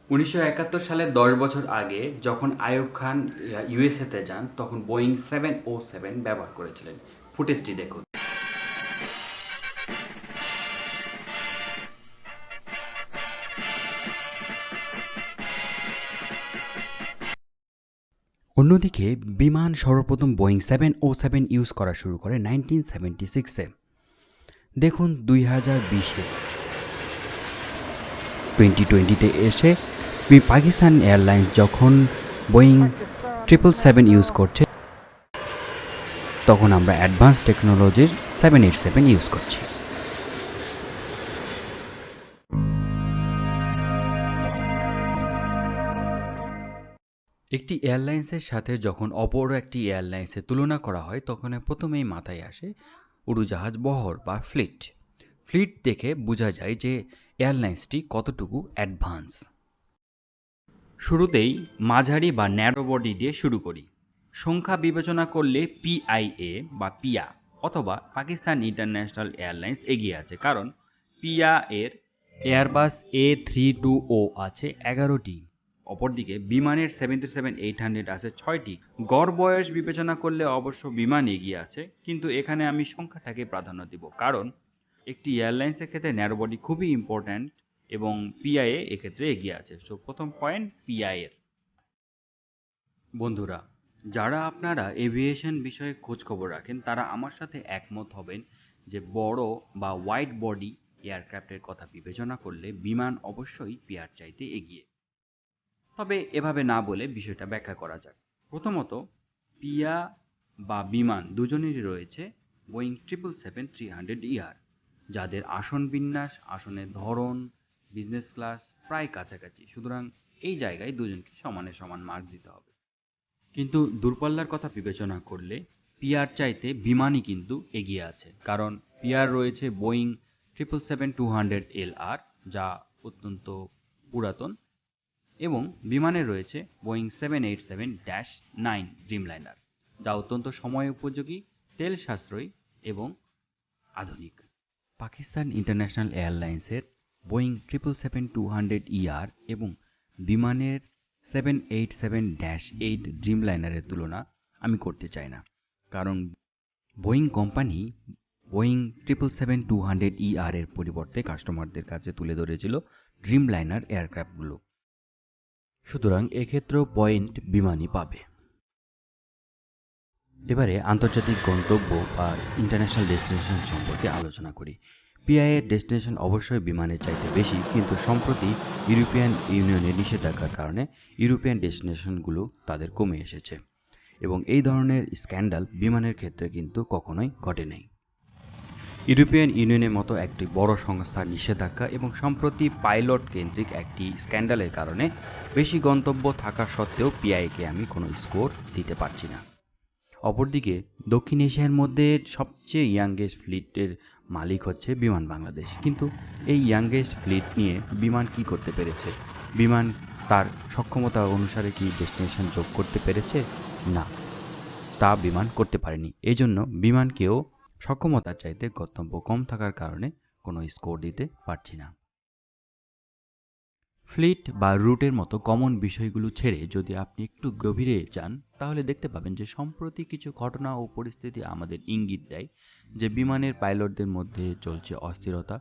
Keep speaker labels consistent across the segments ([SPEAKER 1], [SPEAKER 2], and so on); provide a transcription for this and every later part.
[SPEAKER 1] 1971 সালে 10 বছর আগে যখন আইয়ুব খান ইউএসএতে যান তখন বোয়িং 707 ব্যবহার করেছিলেন। ফুটেজটি দেখুন। অন্যদিকে বিমান সর্বপ্রথম বোয়িং 707 ইউজ করা শুরু করে 1976-এ। দেখুন 2020-এ 2020-তে এসে পাকিস্তান এয়ারলাইন্স যখন বোয়িং 777 ইউজ করছে, তখন আমরা অ্যাডভান্স টেকনোলজির 787 ইউজ করছি। একটি এয়ারলাইন্সের সাথে যখন অপর একটি এয়ারলাইন্সের তুলনা করা হয় তখন প্রথমেই মাথায় আসে উড়োজাহাজ বহর বা ফ্লিট। ফ্লিট দেখে বোঝা যায় যে এয়ারলাইন্সটি কতটুকু অ্যাডভান্স। শুরুতেই মাঝারি বা ন্যারো বডি দিয়ে শুরু করি। সংখ্যা বিবেচনা করলে পিআইএ বা পিয়া অথবা পাকিস্তান ইন্টারন্যাশনাল এয়ারলাইন্স এগিয়ে আছে, কারণ পিয়া এর এয়ারবাস A320 আছে 11টি। অপরদিকে বিমানের 737-800 আছে 6টি। গড় বয়স বিবেচনা করলে অবশ্য বিমান এগিয়ে আছে, কিন্তু এখানে আমি সংখ্যাটাকে প্রাধান্য দিব, কারণ একটি এয়ারলাইন্সের ক্ষেত্রে ন্যারো বডি খুবই ইম্পর্ট্যান্ট এবং পিআইএ এক্ষেত্রে এগিয়ে আছে। সো প্রথম পয়েন্ট পিআইএর। বন্ধুরা, যারা আপনারা এভিয়েশন বিষয়ে খোঁজখবর রাখেন তারা আমার সাথে একমত হবেন যে বড় বা ওয়াইড বডি এয়ারক্রাফটের কথা বিবেচনা করলে বিমান অবশ্যই পিয়ার চাইতে এগিয়ে। তবে এভাবে না বলে বিষয়টা ব্যাখ্যা করা যাক। প্রথমত, পিয়া বা বিমান দুজনেরই রয়েছে বোয়িং 777-300ER, যাদের আসন বিন্যাস, আসনের ধরন, বিজনেস ক্লাস প্রায় কাছাকাছি। সুতরাং এই জায়গায় দুজনকে সমানে সমান মার্ক দিতে হবে। কিন্তু দূরপাল্লার কথা বিবেচনা করলে পিয়ার চাইতে বিমানই কিন্তু এগিয়ে আছে, কারণ পিয়ার রয়েছে বোয়িং 777-200LR, যা অত্যন্ত পুরাতন, এবং বিমানে রয়েছে বোয়িং 787-9 ড্রিমলাইনার, যা অত্যন্ত সময় উপযোগী, তেল সাশ্রয়ী এবং আধুনিক। পাকিস্তান ইন্টারন্যাশনাল এয়ারলাইন্সের বোয়িং 777-200ER এবং বিমানের 787-8 ড্রিমলাইনারের তুলনা আমি করতে চাই না, কারণ বোয়িং কোম্পানি বোয়িং 777-200ER এর পরিবর্তে কাস্টমারদের কাছে তুলে ধরেছিল ড্রিমলাইনার এয়ারক্রাফটগুলো। সুতরাং এক্ষেত্রেও পয়েন্ট বিমানই পাবে। এবারে আন্তর্জাতিক গন্তব্য বা ইন্টারন্যাশনাল ডেস্টিনেশন সম্পর্কে আলোচনা করি। পিআইএর ডেস্টিনেশন অবশ্যই বিমানের চাইতে বেশি, কিন্তু সম্প্রতি ইউরোপিয়ান ইউনিয়নের নিষেধাজ্ঞার কারণে ইউরোপিয়ান ডেস্টিনেশনগুলো তাদের কমে এসেছে, এবং এই ধরনের স্ক্যান্ডাল বিমানের ক্ষেত্রে কিন্তু কখনোই ঘটে নাই। ইউরোপিয়ান ইউনিয়নের মতো একটি বড় সংস্থার নিষেধাজ্ঞা এবং সম্প্রতি পাইলট কেন্দ্রিক একটি স্ক্যান্ডালের কারণে বেশি গন্তব্য থাকা সত্ত্বেও পিআইকে আমি কোনো স্কোর দিতে পারছি না। অপরদিকে দক্ষিণ এশিয়ার মধ্যে সবচেয়ে ইয়াংগেস্ট ফ্লিটের মালিক হচ্ছে বিমান বাংলাদেশ, কিন্তু এই ইয়াংগেস্ট ফ্লিট নিয়ে বিমান কি করতে পেরেছে? বিমান তার সক্ষমতা অনুসারে কি ডেস্টিনেশন যোগ করতে পেরেছে? না, তা বিমান করতে পারেনি। এই জন্য বিমানকেও সক্ষমতার চাইতে গন্তব্য কম থাকার কারণে কোনো স্কোর দিতে পারছি না। ফ্লিট বা রুটের মতো কমন বিষয়গুলো ছেড়ে যদি আপনি একটু গভীরে যান, তাহলে দেখতে পাবেন যে সম্প্রতি কিছু ঘটনা ও পরিস্থিতি আমাদের ইঙ্গিত দেয় যে বিমানের পাইলটদের মধ্যে চলছে অস্থিরতা,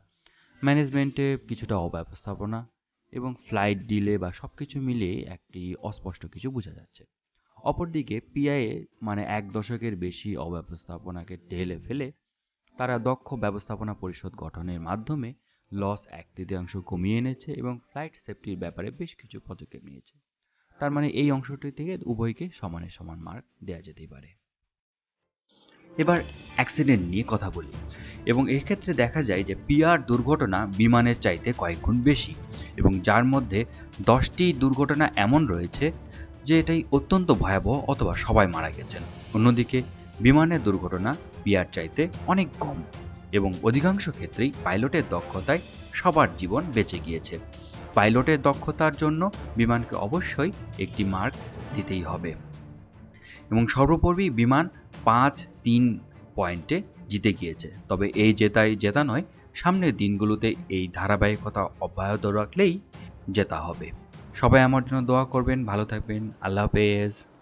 [SPEAKER 1] ম্যানেজমেন্টে কিছুটা অব্যবস্থাপনা এবং ফ্লাইট ডিলে বা সবকিছু মিলিয়ে একটি অস্পষ্ট কিছু বোঝা যাচ্ছে। অপরদিকে পিআইএ মানে 1 দশকের বেশি অব্যবস্থাপনাকে ঢেলে ফেলে তারা দক্ষ ব্যবস্থাপনা পরিষদ গঠনের মাধ্যমে লস 1/3 কমিয়ে এনেছে এবং ফ্লাইট সেফটির ব্যাপারে বেশ কিছু পদক্ষেপ নিয়েছে। তার মানে এই অংশটি থেকে উভয়কে সমানে সমান মার্ক দেওয়া যেতেই পারে। এবার অ্যাক্সিডেন্ট নিয়ে কথা বলি, এবং এক্ষেত্রে দেখা যায় যে পিআর দুর্ঘটনা বিমানের চাইতে কয়েক গুণ বেশি, এবং যার মধ্যে 10টি দুর্ঘটনা এমন রয়েছে যে এটাই অত্যন্ত ভয়াবহ অথবা সবাই মারা গেছেন। অন্যদিকে বিমানের দুর্ঘটনা পিআর চাইতে অনেক কম, এবং অধিকাংশ ক্ষেত্রেই পাইলটের দক্ষতায় সবার জীবন বেঁচে গিয়েছে। পাইলটের দক্ষতার জন্য বিমানকে অবশ্যই একটি মার্ক দিতেই হবে, এবং সর্বোপরি বিমান 5-3 পয়েন্টে জিতে গিয়েছে। তবে এই জেতা নয়, সামনের দিনগুলোতে এই ধারাবাহিকতা অব্যাহত রাখলেই জেতা হবে। সবাই আমার জন্য দোয়া করবেন, ভালো থাকবেন। আল্লাহ হাফেজ।